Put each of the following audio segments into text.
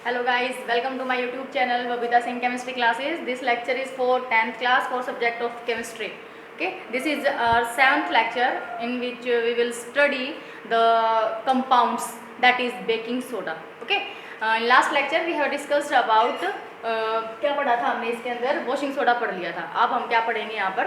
Hello guys, welcome to my YouTube channel Babita Singh Chemistry Classes. This lecture is for 10th class for subject of chemistry. Okay, this is our 7th lecture in which we will study the compounds, that is baking soda. Okay, in last lecture we have discussed about क्या पढ़ा था हमने इसके अंदर, washing soda पढ़ लिया था. अब हम क्या पढ़ेंगे यहाँ पर,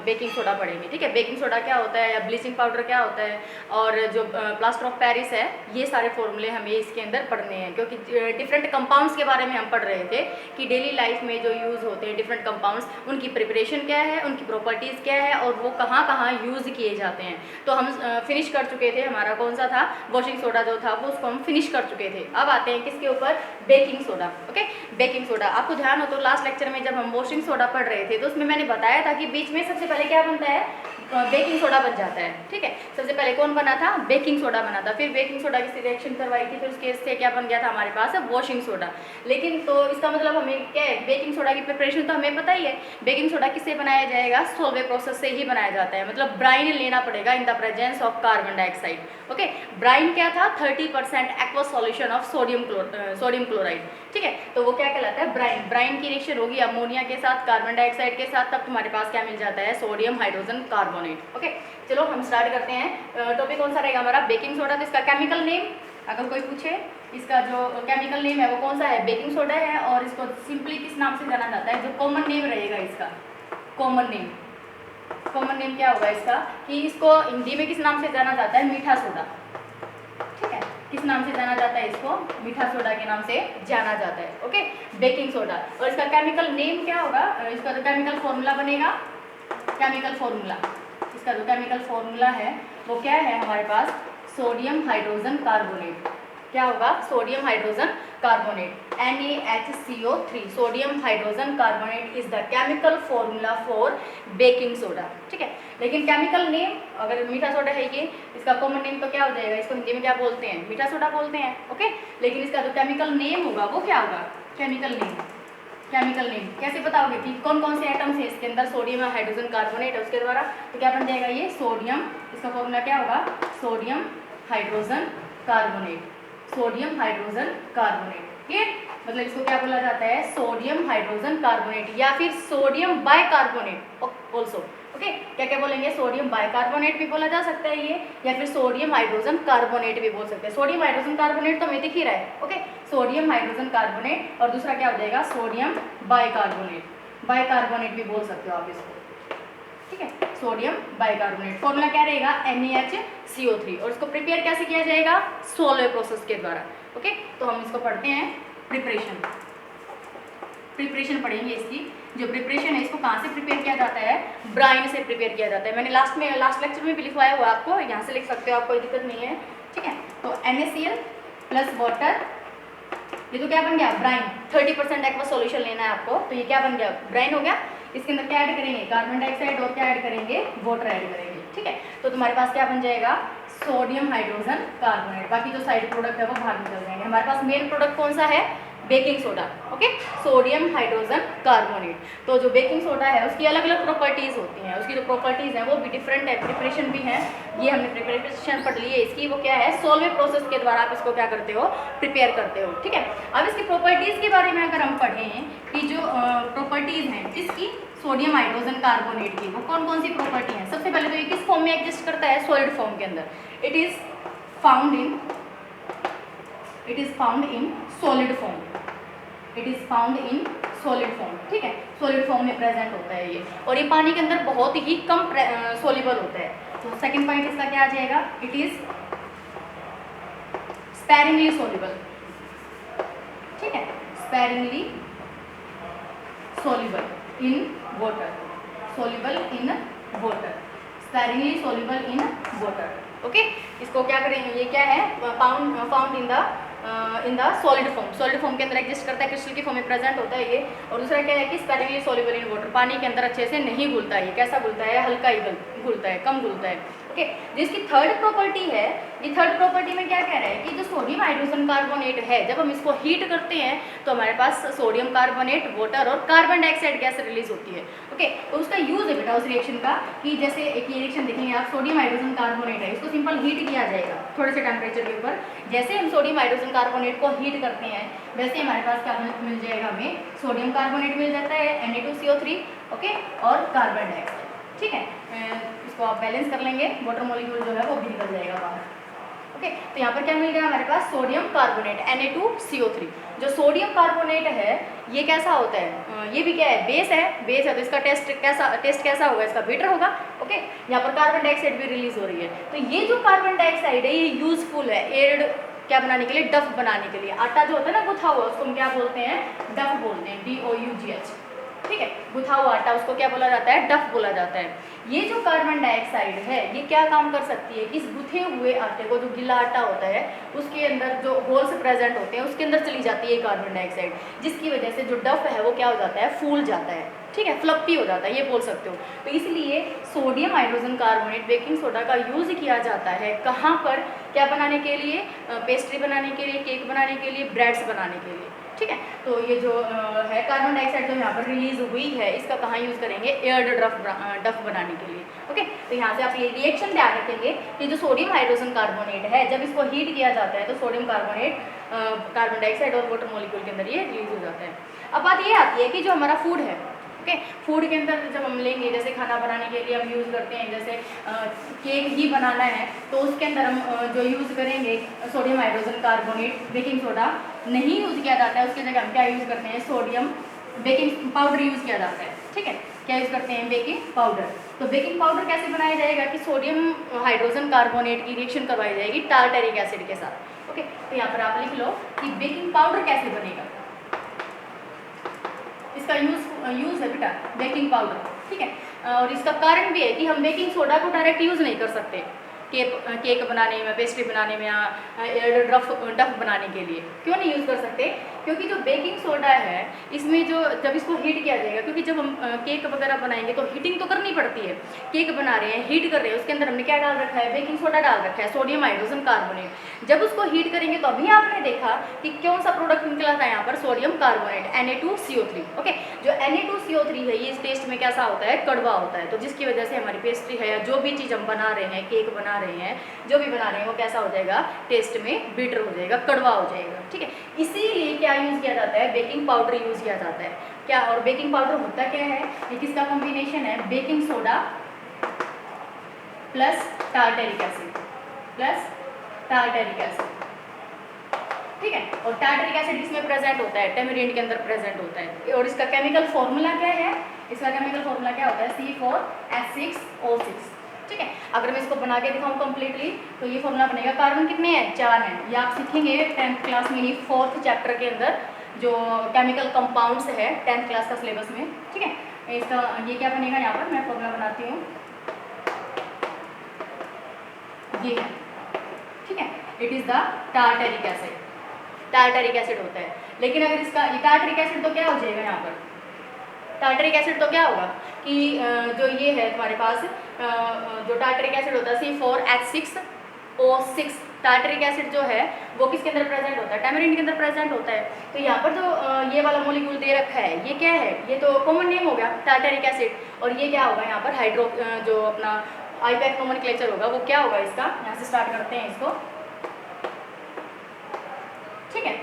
बेकिंग सोडा पढ़ेंगे. ठीक है, बेकिंग सोडा क्या होता है या ब्लीचिंग पाउडर क्या होता है और जो प्लास्टर ऑफ पेरिस है, ये सारे फॉर्मूले हमें इसके अंदर पढ़ने हैं, क्योंकि डिफरेंट कंपाउंड्स के बारे में हम पढ़ रहे थे कि डेली लाइफ में जो यूज़ होते हैं डिफरेंट कंपाउंड्स, उनकी प्रिपरेशन क्या है, उनकी प्रॉपर्टीज़ क्या है और वो कहाँ कहाँ यूज़ किए जाते हैं. तो हम फिनिश कर चुके थे, हमारा कौन सा था, वॉशिंग सोडा जो था वो उसको हम फिनिश कर चुके थे. अब आते हैं किसके ऊपर, baking soda. Okay, baking soda. आपको ध्यान हो तो लास्ट लेक्चर में जब हम वॉशिंग सोडा पढ़ रहे थे तो उसमें मैंने बताया था कि बीच में सबसे पहले क्या बनता है, बेकिंग सोडा बन जाता है. ठीक है, सबसे पहले कौन बना था, बेकिंग सोडा बना था. फिर बेकिंग सोडा की रिएक्शन करवाई थी, फिर उसके से क्या बन गया था हमारे पास, वॉशिंग सोडा. लेकिन तो इसका मतलब हमें क्या है, बेकिंग सोडा की प्रिपरेशन तो हमें पता ही है. बेकिंग सोडा किससे बनाया जाएगा, सोलवे प्रोसेस से ही बनाया जाता है. मतलब ब्राइन लेना पड़ेगा in the presence of carbon dioxide. Okay, brine क्या था, 30% aqua solution of sodium chloride. ठीक है, तो वो क्या कहलाता है, ब्राइन. ब्राइन की रिएक्शन होगी अमोनिया के साथ, कार्बन डाइऑक्साइड के साथ, तब तुम्हारे पास क्या मिल जाता है, सोडियम हाइड्रोजन कार्बोनेट. ओके, चलो हम स्टार्ट करते हैं. टॉपिक कौन सा रहेगा हमारा, बेकिंग सोडा. तो इसका केमिकल नेम अगर कोई पूछे, इसका जो केमिकल नेम है वो कौन सा है, बेकिंग सोडा है. और इसको सिंपली किस नाम से जाना जाता है, जो कॉमन नेम रहेगा इसका, कॉमन नेम क्या होगा इसका, कि इसको हिंदी में किस नाम से जाना जाता है, मीठा सोडा. ठीक है, किस नाम से जाना जाता है, इसको मीठा सोडा के नाम से जाना जाता है. Okay, baking soda. और इसका केमिकल नेम क्या होगा, इसका जो केमिकल फॉर्मूला बनेगा, केमिकल फॉर्मूला, इसका जो केमिकल फॉर्मूला है वो क्या है हमारे पास, सोडियम हाइड्रोजन कार्बोनेट. क्या होगा, sodium hydrogen carbonate, NaHCO3. Sodium hydrogen carbonate is the chemical formula for baking soda. ठीक है, लेकिन केमिकल नेम अगर मीठा सोडा है ये, इसका कॉमन नेम तो क्या हो जाएगा, इसको हिंदी में क्या बोलते हैं, मीठा सोडा बोलते हैं. ओके, लेकिन इसका जो केमिकल नेम होगा वो क्या होगा, केमिकल नेम कैसे बताओगे कि कौन कौन से एटम्स है इसके अंदर, सोडियम और हाइड्रोजन कार्बोनेट है उसके द्वारा. तो क्या बन जाएगा ये, सोडियम, इसका फॉर्मूला क्या होगा, sodium hydrogen carbonate. Sodium hydrogen carbonate. Clear, मतलब इसको क्या बोला जाता है, सोडियम हाइड्रोजन कार्बोनेट या फिर सोडियम बाइकार्बोनेट ऑल्सो. ओके, क्या क्या बोलेंगे, सोडियम बाइकार्बोनेट भी बोला जा सकता है ये, या फिर सोडियम हाइड्रोजन कार्बोनेट भी बोल सकते हैं. सोडियम हाइड्रोजन कार्बोनेट तो हमें दिख ही रहा है. ओके, सोडियम हाइड्रोजन कार्बोनेट और दूसरा क्या हो जाएगा, सोडियम बाइकार्बोनेट भी बोल सकते हो आप इसको. ठीक है, सोडियम बाइकार्बोनेट. फॉर्मूला क्या रहेगा, NaHCO3. और इसको प्रिपेयर कैसे किया जाएगा, सोलवे प्रोसेस के द्वारा. ओके, तो हम इसको पढ़ते हैं, प्रिपरेशन पढ़ेंगे. इसकी जो प्रिपरेशन है इसको कहाँ से प्रिपेयर किया जाता है, ब्राइन से प्रिपेयर किया जाता है. मैंने लास्ट लेक्चर में भी लिखवाया हुआ आपको, यहाँ से लिख सकते हो आप, कोई दिक्कत नहीं है. ठीक है, तो NaCl प्लस वाटर, ये तो क्या बन गया, ब्राइन. 30% एक्वा सॉल्यूशन लेना है आपको, तो ये क्या बन गया, ब्राइन हो गया. इसके अंदर क्या ऐड करेंगे, कार्बन डाइऑक्साइड, और क्या ऐड करेंगे, वाटर ऐड करेंगे. ठीक है, तो तुम्हारे पास क्या बन जाएगा, सोडियम हाइड्रोजन कार्बोनेट. बाकी जो साइड प्रोडक्ट है वो बाहर निकल जाएंगे. हमारे पास मेन प्रोडक्ट कौन सा है, baking soda. Okay, sodium hydrogen carbonate. तो जो बेकिंग सोडा है उसकी अलग अलग प्रॉपर्टीज़ होती हैं, उसकी जो प्रॉपर्टीज़ हैं वो भी डिफरेंट है, प्रिपरेशन भी है. ये हमने प्रिपरेशन पढ़ ली है इसकी, वो क्या है, सोलवे प्रोसेस के द्वारा आप इसको क्या करते हो, प्रिपेयर करते हो. ठीक है, अब इसकी प्रॉपर्टीज़ के बारे में अगर हम पढ़ें कि जो प्रॉपर्टीज़ हैं इसकी, सोडियम हाइड्रोजन कार्बोनेट की, वो कौन कौन सी प्रॉपर्टी हैं. सबसे पहले तो ये किस फॉर्म में एग्जिस्ट करता है, सॉलिड फॉर्म के अंदर. It is found in solid form. ठीक है, सॉलिड फॉर्म में प्रेजेंट होता है ये, और ये पानी के अंदर बहुत ही कम सोल्यूबल होता है. तो सेकंड पॉइंट इसका क्या आ जाएगा, इट इज स्पेरिंगली सोल्यूबल. ठीक है, sparingly soluble in water, sparingly soluble in water. Okay, इसको क्या करेंगे, ये क्या है, found in the solid form के अंदर एग्जिस्ट करता है, क्रिस्टल की फॉर्म में प्रेजेंट होता है ये. और दूसरा क्या है कि स्पेरिंगली सोल्यूबल इन वाटर, पानी के अंदर अच्छे से नहीं घुलता है. ये कैसा घुलता है, हल्का ही घुलता है, कम घुलता है. Okay, okay. जिसकी थर्ड प्रॉपर्टी है, ये थर्ड प्रॉपर्टी में क्या कह रहा है कि जो सोडियम हाइड्रोजन कार्बोनेट है, जब हम इसको हीट करते हैं तो हमारे पास सोडियम कार्बोनेट, वाटर और कार्बन डाइऑक्साइड गैस रिलीज होती है। ओके, तो उसका यूज़ है बेटा उस रिएक्शन का कि जैसे एक रिएक्शन देखेंगे आप, सोडियम हाइड्रोजन कार्बोनेट है, इसको सिंपल हीट किया जाएगा थोड़े से टेम्परेचर के ऊपर। जैसे हम सोडियम हाइड्रोजन कार्बोनेट को हीट करते हैं वैसे हमारे पास क्या मिल जाएगा, हमें सोडियम कार्बोनेट मिल जाता है Na2CO3, ओके, और कार्बन डाइऑक्साइड। ठीक है, इसको आप बैलेंस कर लेंगे, वाटर मॉलिक्यूल जो है वो भी निकल जाएगा बाहर। ओके, तो यहाँ पर क्या मिल गया हमारे पास, सोडियम कार्बोनेट Na2CO3। जो सोडियम कार्बोनेट है ये कैसा होता है, ये भी क्या है, बेस है, तो इसका टेस्ट कैसा होगा, इसका बीटर होगा। ओके, यहाँ पर कार्बन डाइऑक्साइड भी रिलीज हो रही है। तो ये जो कार्बन डाइऑक्साइड है ये यूजफुल है एयर्ड क्या बनाने के लिए, डफ बनाने के लिए। आटा जो होता है ना गुथा हुआ, उसको हम क्या बोलते हैं, डफ बोलते हैं, DOUGH। ठीक है, गुथा हुआ आटा उसको क्या बोला जाता है, डफ बोला जाता है। ये जो कार्बन डाइऑक्साइड है ये क्या काम कर सकती है, इस गुथे हुए आटे को, जो गीला आटा होता है उसके अंदर जो होल्स प्रेजेंट होते हैं उसके अंदर चली जाती है कार्बन डाइऑक्साइड, जिसकी वजह से जो डफ है वो क्या हो जाता है, फूल जाता है। ठीक है, फ्लपी हो जाता है, ये बोल सकते हो। तो इसलिए sodium hydrogen carbonate, baking soda का यूज़ किया जाता है कहाँ पर, क्या बनाने के लिए, पेस्ट्री बनाने के लिए, केक बनाने के लिए, ब्रेड्स बनाने के लिए। ठीक है, तो ये जो है कार्बन डाइऑक्साइड जो यहाँ पर रिलीज हुई है इसका कहाँ यूज़ करेंगे, एयर्ड डफ बनाने के लिए। ओके, तो यहाँ से आप ये रिएक्शन ध्यान रखेंगे कि जो सोडियम हाइड्रोजन कार्बोनेट है जब इसको हीट किया जाता है तो सोडियम कार्बोनेट कार्बन डाइऑक्साइड और वाटर मॉलिक्यूल के अंदर ये रिलीज हो जाता है। अब बात ये आती है कि जो हमारा फूड है, ओके, फूड के अंदर जब हम लेंगे, जैसे खाना बनाने के लिए हम यूज़ करते हैं, जैसे केक ही बनाना है तो उसके अंदर हम जो यूज़ करेंगे sodium hydrogen carbonate, baking soda नहीं यूज़ किया जाता है, उसकी जगह हम क्या यूज़ करते हैं, सोडियम बेकिंग पाउडर यूज़ किया जाता है। ठीक है, क्या यूज़ करते हैं, बेकिंग पाउडर। तो बेकिंग पाउडर कैसे बनाया जाएगा कि सोडियम हाइड्रोजन कार्बोनेट की रिएक्शन करवाई जाएगी टार्टरिक एसिड के साथ। ओके, तो यहाँ पर आप लिख लो कि बेकिंग पाउडर कैसे बनेगा, इसका यूज़ है बेटा बेकिंग पाउडर। ठीक है, और इसका कारण भी है कि हम बेकिंग सोडा को डायरेक्ट यूज़ नहीं कर सकते केक बनाने में, पेस्ट्री बनाने में या डफ बनाने के लिए। क्यों नहीं यूज़ कर सकते, क्योंकि जो बेकिंग सोडा है इसमें जो जब इसको हीट किया जाएगा, क्योंकि जब हम केक वगैरह बनाएंगे तो हीटिंग तो करनी पड़ती है। केक बना रहे हैं, हीट कर रहे हैं, उसके अंदर हमने क्या डाल रखा है, बेकिंग सोडा डाल रखा है, सोडियम हाइड्रोजन कार्बोनेट। जब उसको हीट करेंगे तो अभी आपने देखा कि कौन सा प्रोडक्ट निकला था यहाँ पर, सोडियम कार्बोनेट Na2CO3। ओके, जो Na2CO3 है ये इस टेस्ट में कैसा होता है, कड़वा होता है। तो जिसकी वजह से हमारी पेस्ट्री है या जो भी चीज़ हम बना रहे हैं, केक बना रहे हैं, जो भी बना रहे हैं वो कैसा हो जाएगा, टेस्ट में बिटर हो जाएगा, कड़वा हो जाएगा। ठीक है, इसीलिए क्या यूज़ किया जाता है, बेकिंग पाउडर यूज़ किया जाता है। क्या, और बेकिंग पाउडर होता क्या है, ये किसका कॉम्बिनेशन है, baking soda plus tartaric acid. ठीक है, और टार्टरिक एसिड किसमें प्रेजेंट होता है, टेमरिंड के अंदर प्रेजेंट होता है। और इसका केमिकल फॉर्मूला क्या है, इसका केमिकल फॉर्मूला क्या होता है, C4H6O6। ठीक है, अगर मैं इसको बना के दिखाऊँ कम्प्लीटली तो ये फॉर्मूला बनेगा। कार्बन कितने हैं, 4 हैं, ये आप सीखेंगे 10th क्लास में ही 4th चैप्टर के अंदर जो केमिकल कंपाउंड्स है 10th क्लास का सिलेबस में। ठीक है, इसका ये क्या बनेगा, यहाँ पर मैं फॉर्मूला बनाती हूँ, ये है। ठीक है, it is the tartaric acid, tartaric acid होता है। लेकिन अगर इसका ये टार्टरिक एसिड तो क्या हो जाएगा, यहाँ पर टार्टरिक एसिड तो क्या होगा कि जो ये है तुम्हारे पास जो टार्टरिक एसिड होता है C4H6O6, टार्टरिक एसिड जो है वो किसके अंदर प्रेजेंट होता है, टेमरिंड के अंदर प्रेजेंट होता है। तो यहाँ पर जो ये वाला मॉलिक्यूल दे रखा है ये क्या है, ये तो कॉमन नेम हो गया टार्टरिक एसिड, और ये क्या होगा यहाँ पर हाइड्रो जो अपना आईपैक नोमेनक्लेचर होगा वो क्या होगा इसका, यहाँ से स्टार्ट करते हैं इसको। ठीक है,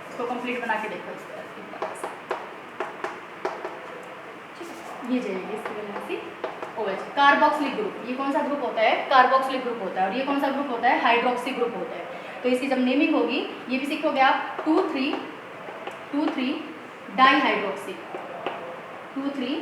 इसको कंप्लीट बना के देखो, ये जाएगी इसकी वजह से OH, कार्बोक्सिलिक ग्रुप। ये कौन सा ग्रुप होता है, कार्बोक्सिलिक ग्रुप होता है, और ये कौन सा ग्रुप होता है, हाइड्रोक्सी ग्रुप होता है। तो इसकी जब नेमिंग होगी ये भी सीखोगे आप, 2,3 डाईहाइड्रोक्सी, 2,3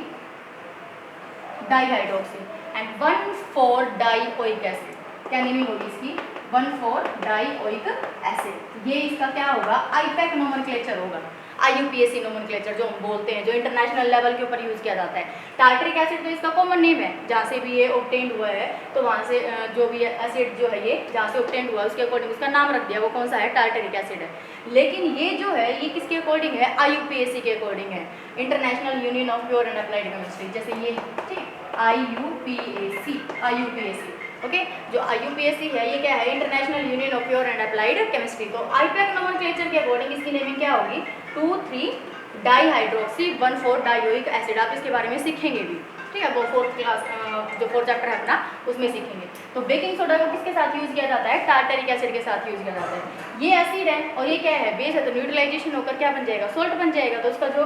डाईहाइड्रोक्सी एंड 1,4 डाईओइक एसिड। क्या नेमिंग होगी इसकी, 1,4 डाईओइक एसिड। ये इसका क्या होगा, आईपैक नोमेनक्लेचर होगा, IUPAC नोमेनक्लेचर जो हम बोलते हैं, जो इंटरनेशनल लेवल के ऊपर यूज़ किया जाता है। टार्टरिक एसिड तो इसका कॉमन नेम है, जहाँ से भी ये ऑब्टेन्ड हुआ है तो वहाँ से जो भी एसिड जो है ये जहाँ से ऑब्टेन्ड हुआ है उसके अकॉर्डिंग उसका नाम रख दिया, वो कौन सा है, टार्टरिक एसिड है। लेकिन ये जो है ये किसके अकॉर्डिंग है, IUPAC के अकॉर्डिंग है, international union of pure and applied chemistry. जैसे ये ठीक है, IUPAC ओके। जो IUPAC है ये क्या है, international union of pure and applied chemistry. तो IUPAC नोमेनक्लेचर के अकॉर्डिंग इसकी नेमिंग क्या होगी, 2,3 डाईहाइड्रोक्सी 1,4 डायोइक एसिड। आप इसके बारे में सीखेंगे भी, ठीक है, वो फोर्थ क्लास जो फोर्थ चैप्टर है अपना उसमें सीखेंगे। तो बेकिंग सोडा को किसके साथ यूज़ किया जाता है, टार्टरिक एसिड के साथ यूज़ किया जाता है। ये एसिड है और ये क्या है, बेस है, तो न्यूट्रलाइजेशन होकर क्या बन जाएगा, सोल्ट बन जाएगा। तो उसका जो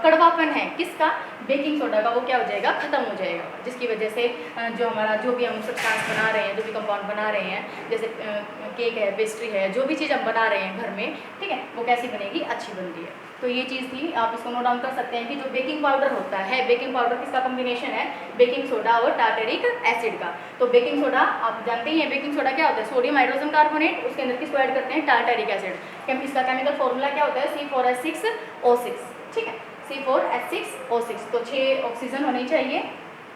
कड़वापन है किसका, बेकिंग सोडा का, वो क्या हो जाएगा, खत्म हो जाएगा। जिसकी वजह से जो हमारा जो भी हम सब्सटेंस बना रहे हैं, जो भी कंपाउंड बना रहे हैं, जैसे केक है, पेस्ट्री है, जो भी चीज़ हम बना रहे हैं घर में, ठीक है, वो कैसी बनेगी, अच्छी बनती है। तो ये चीज़ थी, आप इसको नोट डाउन कर सकते हैं कि जो बेकिंग पाउडर होता है, बेकिंग पाउडर किसका कॉम्बिनेशन है, बेकिंग सोडा और टार्टरिक एसिड का। तो बेकिंग सोडा आप जानते ही हैं, बेकिंग सोडा क्या होता है, सोडियम हाइड्रोजन कार्बोनेट, उसके अंदर किसको ऐड करते हैं, टार्टरिक एसिड। इसका केमिकल फॉर्मूला क्या होता है, C4H6O6, ठीक है, C4H6O6। तो 6 ऑक्सीजन होने चाहिए,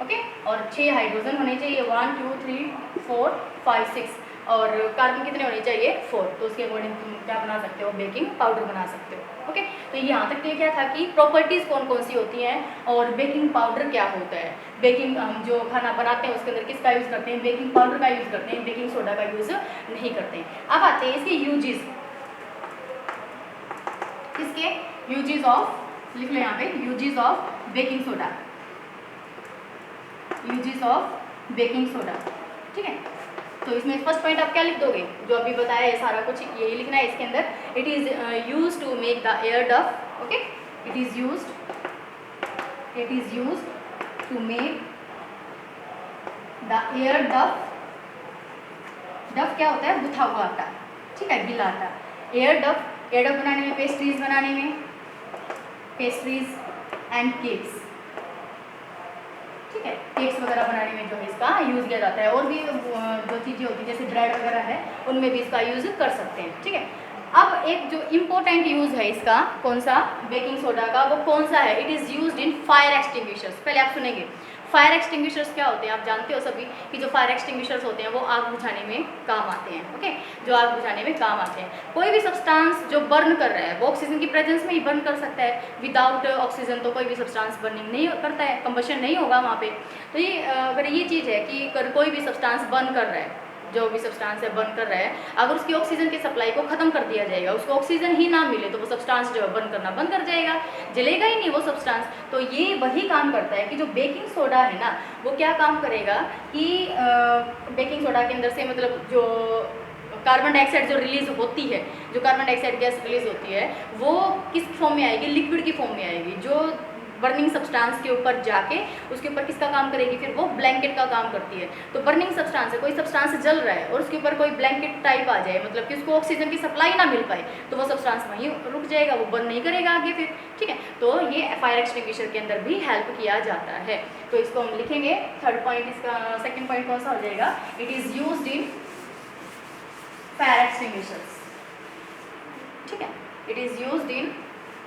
ओके, और 6 हाइड्रोजन होने चाहिए, 1 2 3 4 5 6, और कार्बन कितने होने चाहिए, 4। तो उसके अकॉर्डिंग तुम क्या बना सकते हो, बेकिंग पाउडर बना सकते हो, ओके। तो यहाँ तक ये क्या था कि प्रॉपर्टीज़ कौन कौन सी होती हैं और बेकिंग पाउडर क्या होता है। बेकिंग हम जो खाना बनाते हैं उसके अंदर किसका यूज़ करते हैं, बेकिंग पाउडर का यूज़ करते हैं, बेकिंग सोडा का यूज़ नहीं करते हैं। अब आते हैं इसके यूजेस, इसके यूजेस ऑफ, लिख लो यहाँ पे, uses of baking soda, uses of baking soda, ठीक है। तो इसमें फर्स्ट पॉइंट आप क्या लिख दोगे, जो अभी बताया है सारा कुछ यही लिखना है इसके अंदर। It is use to make the air duff, okay, it is use to make the air duff. Duff क्या होता है, गुथा हुआ आटा, ठीक है, गीला आटा। एयर डफ बनाने में, पेस्ट्रीज बनाने में, पेस्ट्रीज एंड केक्स, ठीक है, केक्स वगैरह बनाने में जो है इसका यूज़ किया जाता है। और भी जो चीज़ें होती हैं जैसे ब्रेड वगैरह है, उनमें भी इसका यूज़ कर सकते हैं, ठीक है। अब एक जो इम्पोर्टेंट यूज़ है इसका, कौन सा, बेकिंग सोडा का, वो कौन सा है, it is used in fire extinguishers. पहले आप सुनेंगे फायर एक्सटिंग्विशर्स क्या होते हैं, आप जानते हो सभी कि जो फायर एक्सटिंग्विशर्स होते हैं वो आग बुझाने में काम आते हैं, ओके, जो आग बुझाने में काम आते हैं। कोई भी सब्सटेंस जो बर्न कर रहा है वो ऑक्सीजन की प्रेजेंस में ही बर्न कर सकता है, विदाउट ऑक्सीजन तो कोई भी सब्सटेंस बर्निंग नहीं करता है, कंबशन नहीं होगा वहाँ पे। तो ये अगर ये चीज़ है कि अगर कोई भी सब्सटेंस बर्न कर रहा है, जो भी सब्सटेंस है बर्न कर रहा है, अगर उसकी ऑक्सीजन की सप्लाई को खत्म कर दिया जाएगा, उसको ऑक्सीजन ही ना मिले, तो वो सब्सटेंस जो है बर्न करना बंद कर जाएगा, जलेगा ही नहीं वो सब्सटेंस। तो ये वही काम करता है कि जो बेकिंग सोडा है ना, वो क्या काम करेगा कि बेकिंग सोडा के अंदर से मतलब जो कार्बन डाइऑक्साइड जो रिलीज होती है, जो कार्बन डाइऑक्साइड गैस रिलीज होती है, वो किस फॉर्म में आएगी, लिक्विड की फॉर्म में आएगी, जो बर्निंग सब्सटेंस के ऊपर जाके उसके ऊपर किसका काम करेगी, फिर वो ब्लैंकेट का काम करती है। तो बर्निंग सब्सटेंस है, कोई सब्सटेंस जल रहा है और उसके ऊपर कोई ब्लैंकेट टाइप आ जाए, मतलब कि उसको ऑक्सीजन की सप्लाई ना मिल पाए, तो वो सब्सटेंस वहीं रुक जाएगा, वो बर्न नहीं करेगा आगे फिर, ठीक है। तो ये फायर एक्सटिंग्विशर के अंदर भी हेल्प किया जाता है। तो इसको हम लिखेंगे, थर्ड पॉइंट, इसका सेकेंड पॉइंट कौन सा हो जाएगा, it is used in fire extinguishers, ठीक है, it is used in,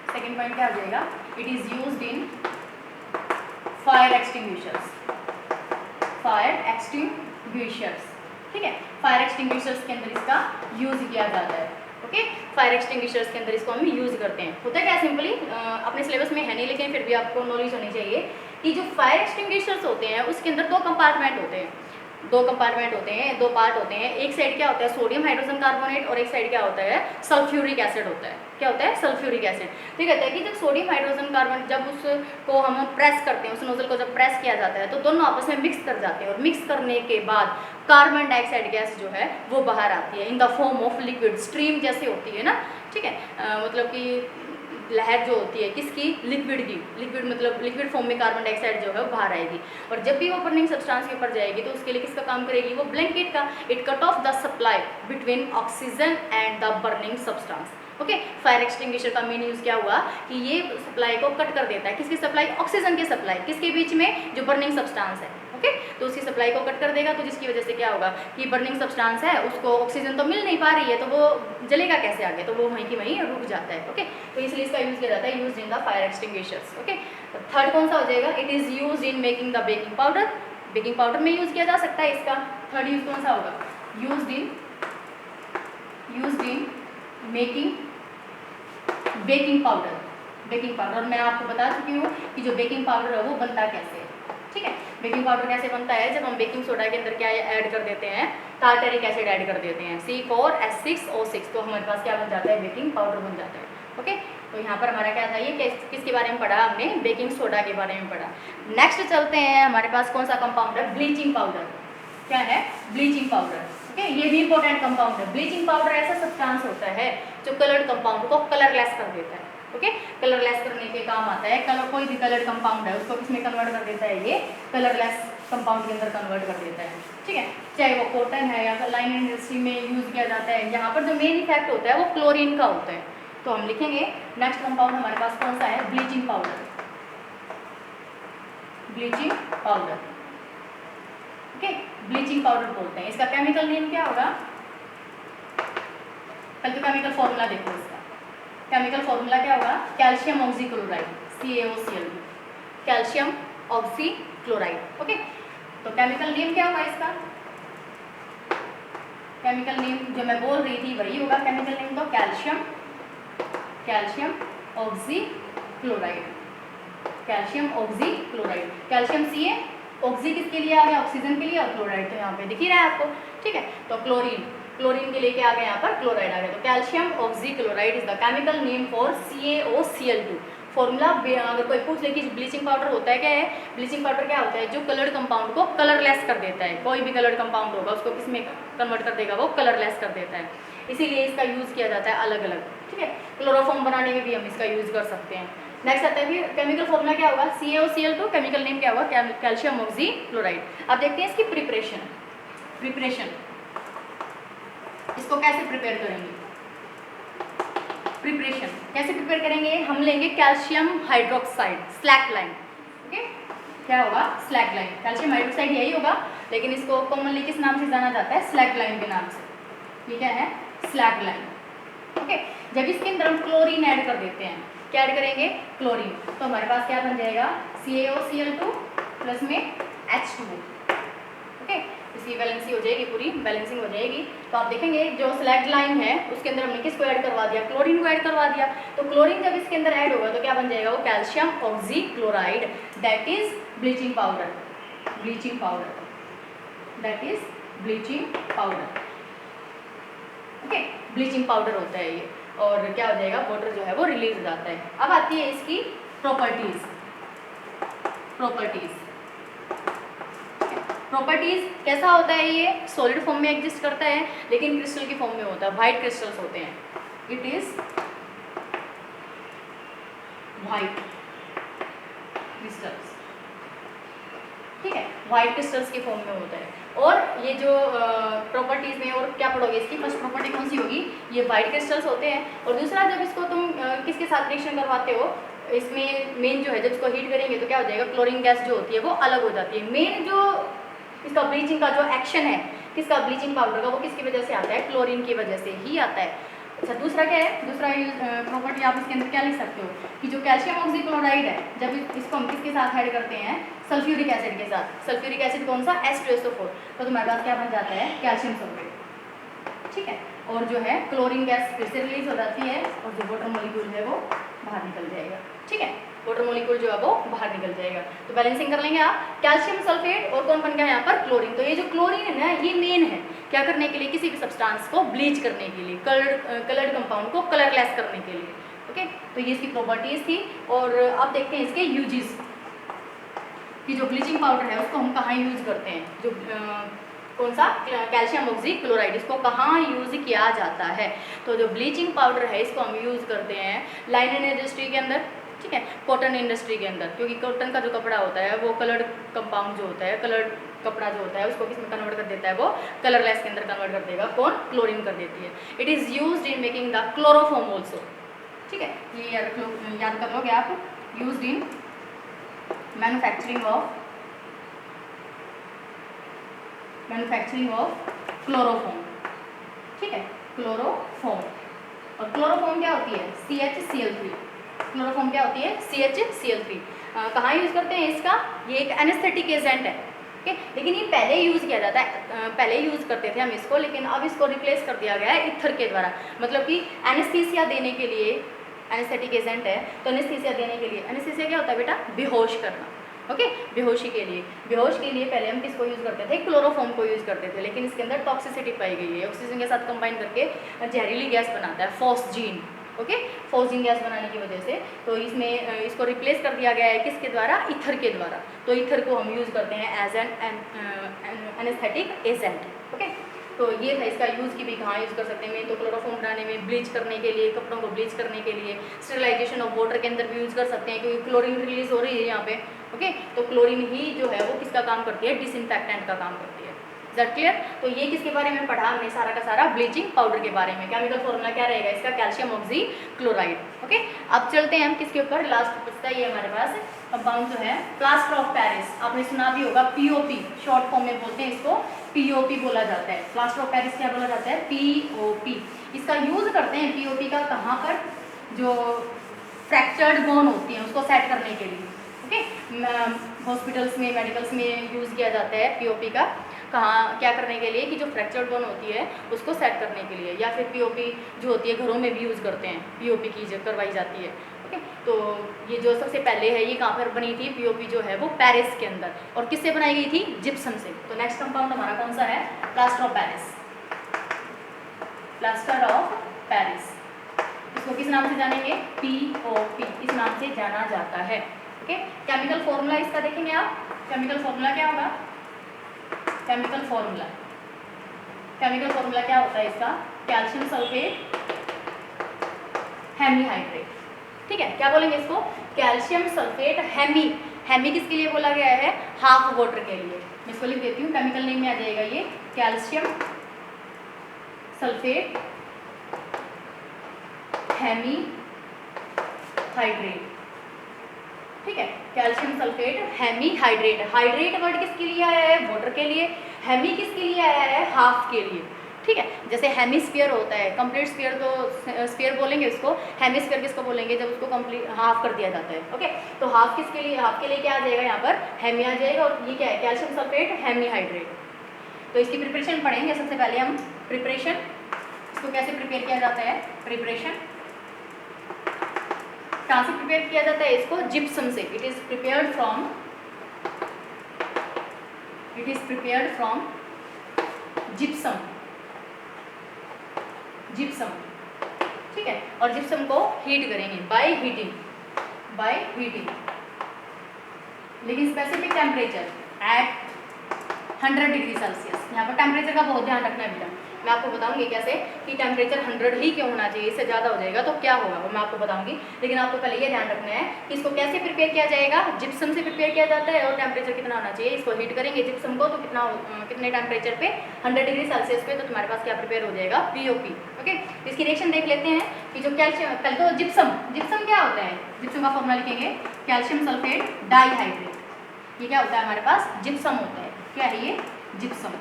second point क्या हो जाएगा, it is used in fire extinguishers, fire extinguishers, ठीक है, फायर एक्सटिंग्विशर्स के अंदर इसका यूज किया जाता है, ओके। फायर एक्सटिंग्विशर्स के अंदर इसको हम यूज करते हैं। होता है क्या, सिंपली अपने सिलेबस में है नहीं, लेकिन फिर भी आपको नॉलेज होनी चाहिए कि जो फायर एक्सटिंग्विशर्स होते हैं उसके अंदर दो कंपार्टमेंट होते हैं, दो कंपार्टमेंट होते हैं, दो पार्ट होते हैं। एक साइड क्या होता है, सोडियम हाइड्रोजन कार्बोनेट, और एक साइड क्या होता है, सल्फ्यूरिक एसिड होता है। क्या होता है, सल्फ्यूरिक एसिड। तो ये कहता है कि जब सोडियम हाइड्रोजन कार्बन, जब उसको हम प्रेस करते हैं, उस नोजल को जब प्रेस किया जाता है, तो दोनों आपस में मिक्स कर जाते हैं, और मिक्स करने के बाद कार्बन डाइऑक्साइड गैस जो है वो बाहर आती है in the form of liquid, stream जैसे होती है ना, ठीक है, मतलब कि लहर जो होती है किसकी, लिक्विड की, लिक्विड मतलब लिक्विड फॉर्म में कार्बन डाइऑक्साइड जो है वो बाहर आएगी, और जब भी वो बर्निंग सब्सटेंस के ऊपर जाएगी तो उसके लिए किसका काम करेगी, वो ब्लैंकेट का। It cut off the supply between oxygen and the burning substance, okay. Fire extinguisher का मेन यूज क्या हुआ कि ये सप्लाई को कट कर देता है, किसकी सप्लाई, ऑक्सीजन की सप्लाई, किसके बीच में, जो बर्निंग सब्सटेंस है, ओके। तो उसकी सप्लाई को कट कर देगा, तो जिसकी वजह से क्या होगा कि बर्निंग सब्सटेंस है उसको ऑक्सीजन तो मिल नहीं पा रही है, तो वो जलेगा कैसे आगे, तो वो वहीं की वहीं रुक जाता है, ओके। तो इसलिए इसका यूज किया जाता है, use in the fire extinguishers, okay. Third कौन सा हो जाएगा, it is use in making the baking powder, baking powder में यूज किया जा सकता है इसका। थर्ड यूज कौन सा होगा, use in making baking powder, baking powder. और मैं आपको बता चुकी हूँ कि जो बेकिंग पाउडर है वो बनता कैसे है, ठीक है। बेकिंग पाउडर कैसे बनता है, जब हम बेकिंग सोडा के अंदर क्या ऐड कर देते हैं, टार्टरिक एसिड ऐड कर देते हैं, C4H6O6, तो हमारे पास क्या बन जाता है, बेकिंग पाउडर बन जाता है। ओके, तो यहाँ पर हमारा क्या था, ये किसके बारे में पढ़ा हमने, बेकिंग सोडा के बारे में पढ़ा। नेक्स्ट चलते हैं, हमारे पास कौन सा कंपाउंड है, ब्लीचिंग पाउडर। क्या है, ब्लीचिंग पाउडर। ओके, ये भी इंपॉर्टेंट कंपाउंड है। ब्लीचिंग पाउडर ऐसा सब्सटेंस होता है जो कलर्ड कंपाउंड को कलरलेस कर देता है। ओके, कलरलेस करने के काम आता है। कलर, कोई भी कलर्ड कंपाउंड है उसको किसमें कन्वर्ट कर देता है, ये कलरलेस कंपाउंड के अंदर कन्वर्ट कर देता है। ठीक है, चाहे वो कॉटन है या लाइन इंडस्ट्री में यूज किया जाता है। यहाँ पर जो मेन इफेक्ट होता है वो क्लोरीन का होता है। तो हम लिखेंगे नेक्स्ट कंपाउंड हमारे पास कौन सा है, bleaching powder. Bleaching powder, okay, bleaching powder बोलते हैं। इसका केमिकल नेम क्या होगा, पहले तो केमिकल फॉर्मूला देखो। इसका केमिकल फॉर्मूला क्या होगा, calcium oxychloride, CaOCl2, calcium oxychloride. Okay, तो केमिकल नेम क्या होगा इसका, केमिकल नेम जो मैं बोल रही थी वही होगा केमिकल नेम, तो calcium oxychloride, calcium oxychloride. Calcium Ca, oxy किसके लिए आ गया, ऑक्सीजन के लिए, और क्लोराइड तो यहाँ पे दिख ही रहा है आपको। ठीक है, तो क्लोरीन के लिए क्या आ गया, यहाँ पर क्लोराइड आ गया। तो calcium oxychloride is the chemical name for CaOCl2। Formula अगर कोई पूछ ले कि ब्लीचिंग पाउडर होता है, क्या है, ब्लीचिंग पाउडर क्या होता है, जो कलर्ड कंपाउंड को कलरलेस कर देता है। कोई भी कलर्ड कंपाउंड होगा उसको किस में कन्वर्ट कर देगा, वो कलरलेस कर देता है। इसीलिए इसका यूज़ किया जाता है अलग अलग। ठीक है, क्लोरोफॉर्म बनाने में भी हम इसका यूज़ कर सकते हैं। नेक्स्ट आता है फिर केमिकल फॉर्मूला क्या होगा, CaOCl2, केमिकल नेम क्या होगा, कैल्शियम ऑक्सीक्लोराइड। अब देखते हैं इसकी प्रिपरेशन इसको कैसे प्रिपेयर करेंगे। प्रिपरेशन कैसे प्रिपेयर करेंगे, हम लेंगे calcium hydroxide, slack line. Okay, क्या होगा, स्लैक लाइन। कैल्शियम हाइड्रोक्साइड यही होगा, लेकिन इसको कॉमनली किस नाम से जाना जाता है, स्लैक लाइन के नाम से। ये क्या है, स्लैक लाइन। ओके, जब इसके अंदर हम क्लोरीन ऐड कर देते हैं, क्या ऐड करेंगे, क्लोरीन, तो हमारे पास क्या बन जाएगा, CaOCl2 प्लस में H2O। ओके, इसकी बैलेंसिंग हो जाएगी, पूरी बैलेंसिंग हो जाएगी। तो आप देखेंगे जो स्लैक लाइन है उसके अंदर हमने किसको ऐड करवा दिया, क्लोरीन को ऐड करवा दिया। तो क्लोरीन जब इसके अंदर ऐड होगा तो क्या बन जाएगा, वो calcium oxychloride, that is bleaching powder. That is bleaching powder. Okay, bleaching powder होता है ये, और क्या हो जाएगा, वाटर जो है वो रिलीज हो जाता है। अब आती है इसकी प्रॉपर्टीज। कैसा होता है, ये सॉलिड फॉर्म में एग्जिस्ट करता है, लेकिन क्रिस्टल की फॉर्म में होता है, व्हाइट क्रिस्टल्स होते हैं। It is white crystals. ठीक है, व्हाइट क्रिस्टल्स की फॉर्म में होता है। और ये जो प्रॉपर्टीज में और क्या पढ़ोगे, इसकी फर्स्ट प्रॉपर्टी कौन सी होगी, ये व्हाइट क्रिस्टल्स होते हैं। और दूसरा, जब इसको तुम किसके साथ रिएक्शन करवाते हो, इसमें मेन जो है, जब इसको हीट करेंगे तो क्या हो जाएगा, क्लोरीन गैस जो होती है वो अलग हो जाती है। मेन जो इसका ब्लीचिंग का जो एक्शन है, किसका, ब्लीचिंग पाउडर का, वो किसकी वजह से आता है, क्लोरीन की वजह से ही आता है। अच्छा, दूसरा क्या है, दूसरा प्रॉपर्टी आप इसके अंदर क्या लिख सकते हो कि जो कैल्शियम ऑक्सीक्लोराइड है, जब इसको हम किसके साथ ऐड करते हैं, सल्फ्यूरिक एसिड के साथ। सल्फ्यूरिक एसिड कौन सा, H2SO4, तो तुम्हारे पास क्या बन जाता है, कैल्शियम सल्फेट। ठीक है, और जो है क्लोरीन गैस फिर से रिलीज हो जाती है, और जो वाटर मॉलिक्यूल है वो बाहर निकल जाएगा। ठीक है, वाटर मॉलिक्यूल जो है वो बाहर निकल जाएगा। तो बैलेंसिंग कर लेंगे आप, कैल्शियम सल्फेट और कौन बन गया यहाँ पर, क्लोरीन। तो ये जो क्लोरीन है ना, ये मेन है क्या करने के लिए, किसी भी सब्सटेंस को ब्लीच करने के लिए, कलर्ड कंपाउंड को कलरलेस करने के लिए। ओके, तो ये इसकी प्रॉपर्टीज थी। और अब देखते हैं इसके यूजेस कि जो ब्लीचिंग पाउडर है उसको हम कहाँ यूज करते हैं, जो कौन सा, कैल्शियम ऑक्सीक्लोराइड, इसको कहाँ यूज़ किया जाता है। तो जो ब्लीचिंग पाउडर है इसको हम यूज़ करते हैं लाइनन इंडस्ट्री के अंदर। ठीक है, कॉटन इंडस्ट्री के अंदर, क्योंकि कॉटन का जो कपड़ा होता है वो कलर्ड कंपाउंड जो होता है, कलर्ड कपड़ा जो होता है उसको किस में कन्वर्ट कर देता है, वो कलरलेस के अंदर कन्वर्ट कर देगा, कौन, क्लोरीन कर देती है। It is used in making the chloroform also. ठीक है, ये याद कर लोगे आप, used in manufacturing of chloroform. ठीक है, क्लोरोफॉर्म, और क्लोरोफॉर्म क्या होती है, CHCl3। क्लोरोफॉर्म क्या होती है, CHCl3। कहाँ यूज़ करते हैं इसका, ये एक एनेस्थेटिक एजेंट है। ठीक है, लेकिन ये पहले यूज़ किया जाता है, पहले यूज़ करते थे हम इसको, लेकिन अब इसको रिप्लेस कर दिया गया है ईथर के द्वारा। मतलब कि एनेस्थीसिया देने के लिए, एनेस्थेटिक एजेंट है, तो एनेस्थीसिया देने के लिए, एनेस्थीसिया क्या होता है बेटा, बेहोश करना। ओके। बेहोशी के लिए, बेहोश के लिए पहले हम किसको यूज़ करते थे, क्लोरोफॉर्म को यूज़ करते थे, लेकिन इसके अंदर टॉक्सिसिटी पाई गई है, ऑक्सीजन के साथ कंबाइन करके जहरीली गैस बनाता है फॉस्जीन। ओके, फॉस्जीन गैस बनाने की वजह से तो इसमें इसको रिप्लेस कर दिया गया है किसके द्वारा, ईथर के द्वारा। तो ईथर को हम यूज़ करते हैं as an anaesthetic agent. Okay, तो ये था इसका यूज़ कि भी कहाँ यूज़ कर सकते हैं। मैं तो क्लोरोफॉर्म बनाने में, ब्लीच करने के लिए, कपड़ों को ब्लीच करने के लिए, स्टेरिलाइजेशन ऑफ वाटर के अंदर भी यूज़ कर सकते हैं, क्योंकि क्लोरीन रिलीज हो रही है यहाँ पे। ओके, तो क्लोरीन ही जो है वो किसका काम करती है, डिसइंफेक्टेंट का काम करती है। That clear. तो ये किसके बारे में पढ़ा हमने, सारा का सारा ब्लीचिंग पाउडर के बारे में। केमिकल फॉर्मूला क्या रहेगा इसका, कैल्शियम ऑक्सी क्लोराइड। ओके, अब चलते हैं हम किसके ऊपर, लास्ट बचता ही है हमारे पास कंपाउंड जो है प्लास्टर ऑफ पेरिस। आपने सुना भी होगा पीओपी, शॉर्ट फॉर्म में बोलते हैं इसको, पीओपी बोला जाता है। प्लास्टर ऑफ पेरिस क्या बोला जाता है, पीओपी। इसका यूज करते हैं पीओपी का कहाँ पर, जो फ्रैक्चर्ड बोन होती है उसको सेट करने के लिए। ओके, हॉस्पिटल्स में, मेडिकल्स में यूज़ किया जाता है पीओपी का, कहाँ, क्या करने के लिए कि जो फ्रैक्चर्ड बोन होती है उसको सेट करने के लिए, या फिर पीओपी जो होती है घरों में भी यूज़ करते हैं, पीओपी की जो करवाई जाती है। ओके, तो ये जो सबसे पहले है ये कहाँ पर बनी थी, पीओपी जो है वो पेरिस के अंदर, और किससे बनाई गई थी, जिप्सम से। तो नेक्स्ट कंपाउंड हमारा कौन सा है, plaster of Paris. Plaster of Paris, इसको किस नाम से जानेंगे, पीओपी, इस नाम से जाना जाता है। ओके, केमिकल फॉर्मूला इसका देखेंगे आप, केमिकल फॉर्मूला क्या होगा, केमिकल फॉर्मूला, केमिकल फॉर्मूला क्या होता है इसका, कैल्शियम सल्फेट हेमीहाइड्रेट। ठीक है, क्या बोलेंगे इसको, कैल्शियम सल्फेट हेमी। हेमी किसके लिए बोला गया है, हाफ वाटर के लिए। मैं इसको लिख देती हूँ, केमिकल नेम में आ जाएगा ये कैल्शियम सल्फेट हेमी हाइड्रेट। ठीक है, calcium sulphate hemihydrate. Hydrate word किसके लिए आया है, वाटर के लिए। हेमी किसके लिए आया है, हाफ के लिए। ठीक है, जैसे हेमिस्फीयर होता है, कंप्लीट स्फीयर तो स्फीयर बोलेंगे उसको, हेमिस्फीयर किसको बोलेंगे जब उसको कंप्लीट हाफ कर दिया जाता है। ओके, तो हाफ किसके लिए, हाफ के लिए क्या आ जाएगा यहाँ पर, हेमी आ जाएगा, और ये क्या है, कैल्शियम सल्फेट हेमी हाइड्रेट। तो इसकी प्रिपरेशन पढ़ेंगे सबसे पहले हम, प्रिपरेशन, इसको कैसे प्रिपेयर किया जाता है, प्रिपरेशन कहाँ से प्रिपेयर किया जाता है इसको, जिप्सम से। It is prepared from gypsum, gypsum. ठीक है, और जिप्सम को हीट करेंगे बाय हीटिंग, लेकिन specific temperature at 100 degree Celsius. यहाँ पर टेम्परेचर का बहुत ध्यान रखना है बेटा, मैं आपको बताऊंगी कैसे कि टेम्परेचर 100 ही क्यों होना चाहिए, इससे ज़्यादा हो जाएगा तो क्या होगा वो मैं आपको बताऊंगी। लेकिन आपको पहले ये ध्यान रखना है कि इसको कैसे प्रिपेयर किया जाएगा, जिप्सम से प्रिपेयर किया जाता है, और टेम्परेचर कितना होना चाहिए, इसको हीट करेंगे जिप्सम को, तो कितने टेम्परेचर पे, 100 डिग्री सेल्सियस पे, तो तुम्हारे पास क्या प्रिपेयर हो जाएगा, पीओपी। ओके, इसकी रिएक्शन देख लेते हैं कि जो कैल्शियम, पहले तो जिप्सम क्या होता है, जिप्सम का फॉर्मूला लिखेंगे कैल्शियम सल्फेट डाईहाइड्रेट। ये क्या होता है हमारे पास, जिप्सम होता है। क्या है ये, जिप्सम।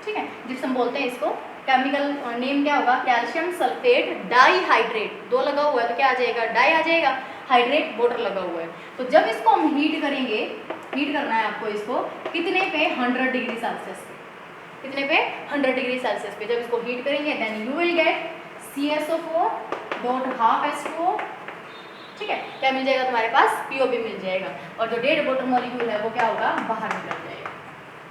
ठीक है, जिप्सम बोलते हैं इसको। केमिकल नेम क्या होगा, कैल्शियम सल्फेट डाईहाइड्रेट। दो लगा हुआ है तो क्या आ जाएगा, डाई आ जाएगा, हाइड्रेट वाटर लगा हुआ है। तो जब इसको हम हीट करेंगे, हीट करना है आपको इसको कितने पे, 100 डिग्री सेल्सियस पे। कितने पे, 100 डिग्री सेल्सियस पे जब इसको हीट करेंगे, then you will get CSO4 dot half H2O। ठीक है, क्या मिल जाएगा तुम्हारे पास, पीओपी मिल जाएगा, और जो डेड वाटर मॉलिक्यूल है वो क्या होगा, बाहर निकल जाएगा।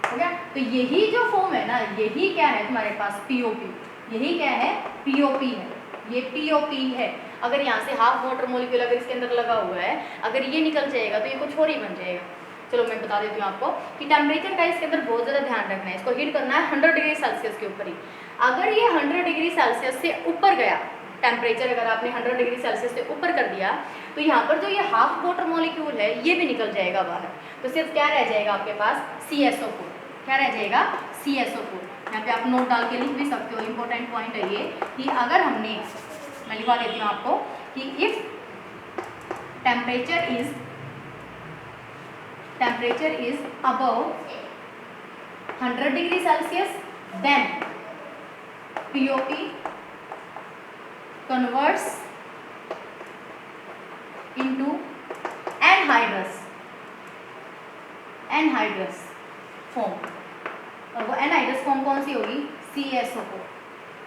हो गया, तो यही जो फॉर्म है ना, यही क्या है तुम्हारे पास, पीओपी। यही क्या है, पीओपी है, ये पीओपी है। अगर यहाँ से हाफ वाटर मॉलिक्यूल अगर इसके अंदर लगा हुआ है, अगर ये निकल जाएगा तो ये कुछ और ही बन जाएगा। चलो मैं बता देती हूँ आपको कि टेम्परेचर का इसके अंदर बहुत ज़्यादा ध्यान रखना है। इसको हीट करना है 100 डिग्री सेल्सियस के ऊपर ही। अगर ये 100 डिग्री सेल्सियस से ऊपर गया टेम्परेचर, अगर आपने 100 डिग्री सेल्सियस से ऊपर कर दिया, तो यहाँ पर जो ये हाफ वाटर मॉलिक्यूल है ये भी निकल जाएगा बाहर। तो सिर्फ क्या रह जाएगा आपके पास, CSO4। क्या रह जाएगा, CSO4। यहाँ पे आप नोट डाल के लिख भी सकते हो, इंपॉर्टेंट पॉइंट है ये कि अगर हमने, मैं लिखवा देती हूँ आपको कि if temperature is above 100 degree Celsius, then POP converts into anhydrous form. और वो एनहाइड्रस फॉर्म कौन सी होगी, CSO4।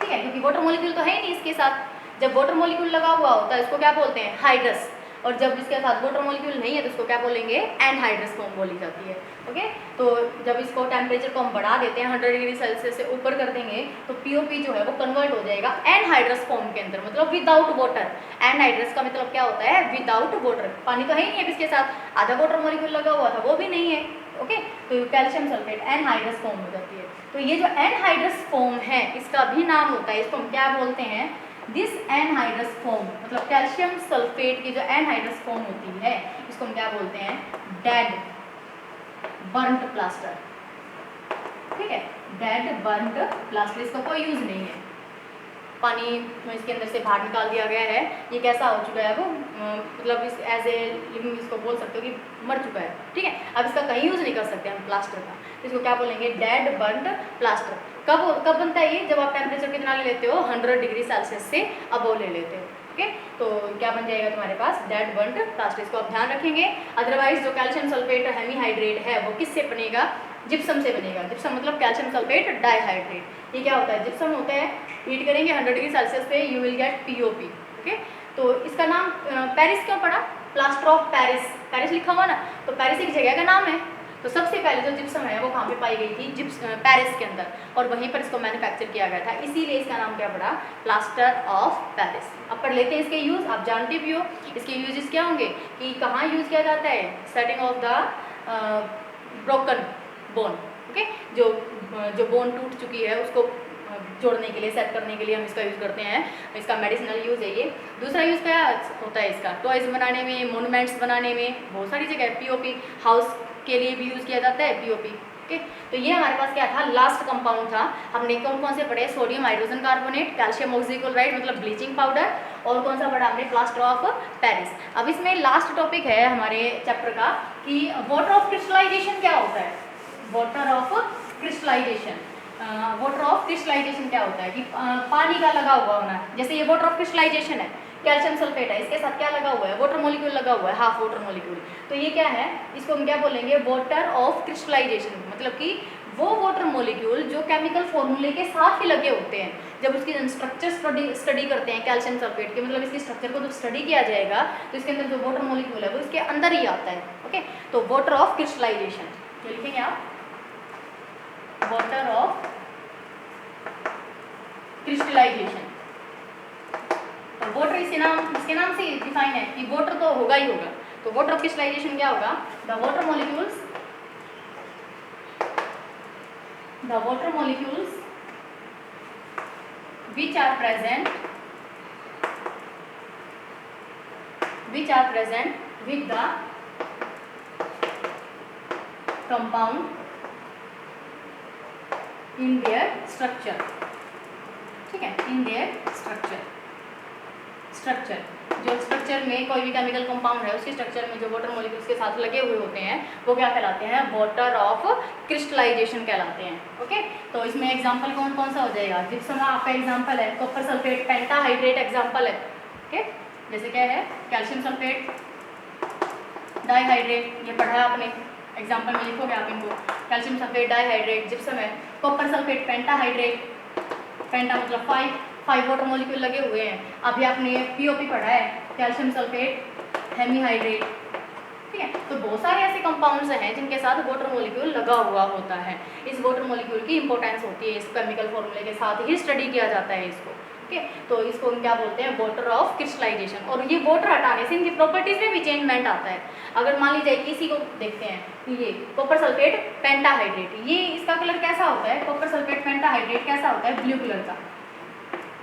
ठीक है, क्योंकि वाटर मॉलिक्यूल तो है ही नहीं इसके साथ। जब वाटर मॉलिक्यूल लगा हुआ होता है इसको क्या बोलते हैं, हाइड्रस। और जब इसके साथ वाटर मॉलिक्यूल नहीं है तो उसको क्या बोलेंगे, एनहाइड्रस फॉर्म बोली जाती है। ओके, तो जब इसको टेम्परेचर को हम बढ़ा देते हैं 100 डिग्री सेल्सियस से ऊपर कर देंगे तो पीओपी जो है वो कन्वर्ट हो जाएगा एनहाइड्रस फॉर्म के अंदर, मतलब विदाउट वाटर। एनहाइड्रस का मतलब क्या होता है, विदाउट वाटर, पानी तो है ही नहीं है इसके साथ, आधा वाटर मॉलिक्यूल लगा हुआ था वो भी नहीं है। ओके, तो कैल्शियम सल्फेट एनहाइड्रस फॉर्म हो जाती है। तो ये जो एनहाइड्रस फॉर्म है इसका भी नाम होता है, इसको हम क्या बोलते हैं, दिस एनहाइड्रस फॉर्म, मतलब कैल्शियम सल्फेट की जो एनहाइड्रस फॉर्म होती है इसको हम क्या बोलते हैं, डेड बर्न्ट प्लास्टर। ठीक है, डेड बर्न्ट प्लास्टर, इसका कोई यूज नहीं है, पानी इसके अंदर से बाहर निकाल दिया गया है, ये कैसा हो चुका है वो, मतलब इस एज ए लिविंग इसको बोल सकते हो कि मर चुका है। ठीक है, अब इसका कहीं यूज़ नहीं कर सकते हम प्लास्टर का, इसको क्या बोलेंगे, डेड बर्न्ट प्लास्टर। कब बनता है ये, जब आप टेम्परेचर कितना ले लेते हो, 100 डिग्री सेल्सियस से अबव ले लेते हो। ओके, तो क्या बन जाएगा तुम्हारे पास, डेड बर्न्ट प्लास्टर, इसको आप ध्यान रखेंगे। अदरवाइज जो कैल्शियम सल्फेट हेमीहाइड्रेट है वो किससे बनेगा, जिप्सम से बनेगा। जिप्सम मतलब कैल्शियम सल्फेट डाइहाइड्रेट। ये क्या होता है, जिप्सम होता है, हीट करेंगे 100 डिग्री सेल्सियस पे, you will gate POP. Okay, तो इसका नाम पेरिस क्यों पड़ा, प्लास्टर ऑफ पेरिस, पेरिस लिखा हुआ ना, तो पेरिस एक जगह का नाम है। तो सबसे पहले जो जिप्सम है वो कहाँ पे पाई गई थी, पेरिस के अंदर, और वहीं पर इसको मैन्युफैक्चर किया गया था, इसीलिए इसका नाम क्या पड़ा, प्लास्टर ऑफ पेरिस। अब पढ़ लेते हैं इसके यूज़, आप जानते भी हो इसके यूजेस क्या होंगे, कि कहाँ यूज़ किया जाता है, setting of the broken bone. Okay, जो बोन टूट चुकी है उसको जोड़ने के लिए, सेट करने के लिए हम इसका यूज़ करते हैं, इसका मेडिसिनल यूज़ है ये। दूसरा यूज़ क्या होता है इसका, टॉयज बनाने में, मोनूमेंट्स बनाने में, बहुत सारी जगह पीओपी, हाउस के लिए भी यूज़ किया जाता है पीओपी। ओके, तो ये हमारे पास क्या था, लास्ट कंपाउंड था। हमने कौन कौन से पढ़े, sodium hydrogen carbonate, calcium oxychloride मतलब ब्लीचिंग पाउडर, और कौन सा पढ़ा हमने, प्लास्टर ऑफ पेरिस। अब इसमें लास्ट टॉपिक है हमारे चैप्टर का कि वाटर ऑफ क्रिस्टलाइजेशन क्या होता है, water of crystallization. Water of crystallization क्या होता है कि पानी का लगा हुआ होना, जैसे ये वाटर ऑफ क्रिस्टलाइजेशन है, कैल्शियम सल्फेट है, इसके साथ क्या लगा हुआ है, वाटर मॉलिक्यूल लगा हुआ है, हाफ वाटर मॉलिक्यूल। तो ये क्या है, इसको हम क्या बोलेंगे, वाटर ऑफ क्रिस्टलाइजेशन, मतलब कि वो वाटर मॉलिक्यूल जो केमिकल फॉर्मूले के साथ ही लगे होते हैं, जब उसकी स्ट्रक्चर स्टडी करते हैं कैल्शियम सल्फेट के, मतलब इसकी स्ट्रक्चर को जब स्टडी किया जाएगा तो इसके अंदर जो वाटर मॉलिक्यूल है वो इसके अंदर ही आता है। ओके, तो वाटर ऑफ क्रिस्टलाइजेशन जो लिखेंगे आप, वाटर ऑफ क्रिस्टलाइजेशन। तो वाटर इसके नाम से डिफाइन है कि वाटर तो होगा ही होगा। तो वाटर ऑफ क्रिस्टलाइजेशन क्या होगा, the water molecules which are present with the compound in their structure। ठीक है, in their structure जो स्ट्रक्चर में कोई भी केमिकल कंपाउंड है उसके स्ट्रक्चर में जो वाटर मॉलिक्यूल्स के साथ लगे हुए होते हैं वो क्या कहलाते हैं, वाटर ऑफ क्रिस्टलाइजेशन कहलाते हैं। ओके, तो इसमें एग्जांपल कौन कौन सा हो जाएगा, जिप्सम आपका एग्जांपल है, कॉपर सल्फेट पेंटाहाइड्रेट एग्जांपल है। ओके, जैसे क्या है, कैल्शियम सल्फेट डाइहाइड्रेट, ये पढ़ा है आपने, एग्जाम्पल में लिखोगे आप इनको, कैल्शियम सल्फेट डाइहाइड्रेट जिप्सम है, कॉपर सल्फेट पेंटाहाइड्रेट, पेंटा मतलब 5 वाटर मॉलिक्यूल लगे हुए हैं। अभी आपने पीओपी पढ़ा है, कैल्शियम सल्फेट हेमीहाइड्रेट। ठीक है, तो बहुत सारे ऐसे कंपाउंड्स हैं जिनके साथ वाटर मॉलिक्यूल लगा हुआ होता है। इस वाटर मॉलिक्यूल की इंपॉर्टेंस होती है, इस केमिकल फॉर्मूले के साथ ही स्टडी किया जाता है इसको। ठीक है, तो इसको हम क्या बोलते हैं, वाटर ऑफ क्रिस्टलाइजेशन। और ये वाटर हटाने से इनकी प्रॉपर्टीज में भी चेंजमेंट आता है। अगर मान लीजिए किसी को देखते हैं, ये कॉपर सल्फेट पेंटाहाइड्रेट, ये इसका कलर कैसा होता है, कॉपर सल्फेट पेंटाहाइड्रेट कैसा होता है, ब्लू कलर का।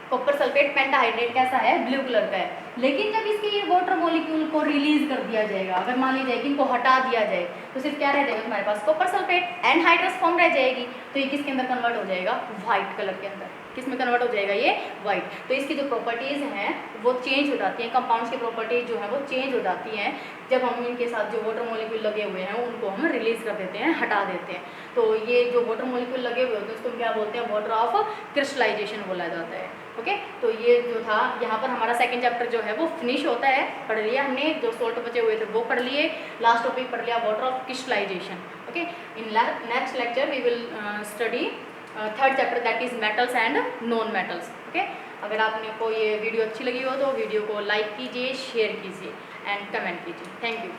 कॉपर सल्फेट पेंटाहाइड्रेट कैसा है, ब्लू कलर का है। लेकिन जब इसके वाटर मॉलिक्यूल को रिलीज कर दिया जाएगा, अगर मान लीजिए कि इनको हटा दिया जाए तो सिर्फ क्या रह जाएगा तुम्हारे पास, कॉपर सल्फेट एनहाइड्रस फॉर्म रह जाएगी। तो ये किसके अंदर कन्वर्ट हो जाएगा, व्हाइट कलर के अंदर। किस में कन्वर्ट हो जाएगा, ये व्हाइट। तो इसकी जो प्रॉपर्टीज़ हैं वो चेंज हो जाती हैं, कंपाउंड्स की प्रॉपर्टीज जो है वो चेंज हो जाती हैं जब हम इनके साथ जो वाटर मॉलिक्यूल लगे हुए हैं उनको हम रिलीज कर देते हैं, हटा देते हैं। तो ये जो वाटर मॉलिक्यूल लगे हुए होते हैं उसको क्या बोलते हैं, वाटर ऑफ क्रिस्टलाइजेशन बोला जाता है। ओके, तो ये जो था यहाँ पर हमारा सेकंड चैप्टर जो है वो फिनिश होता है, पढ़ लिया हमने, जो सोल्ट बचे हुए थे वो पढ़ लिए, लास्ट टॉपिक पढ़ लिया water of crystallization. Okay, in next lecture we will study third chapter that is metals and non metals. Okay, अगर आपने को ये वीडियो अच्छी लगी हो तो वीडियो को लाइक कीजिए, शेयर कीजिए एंड कमेंट कीजिए। Thank you.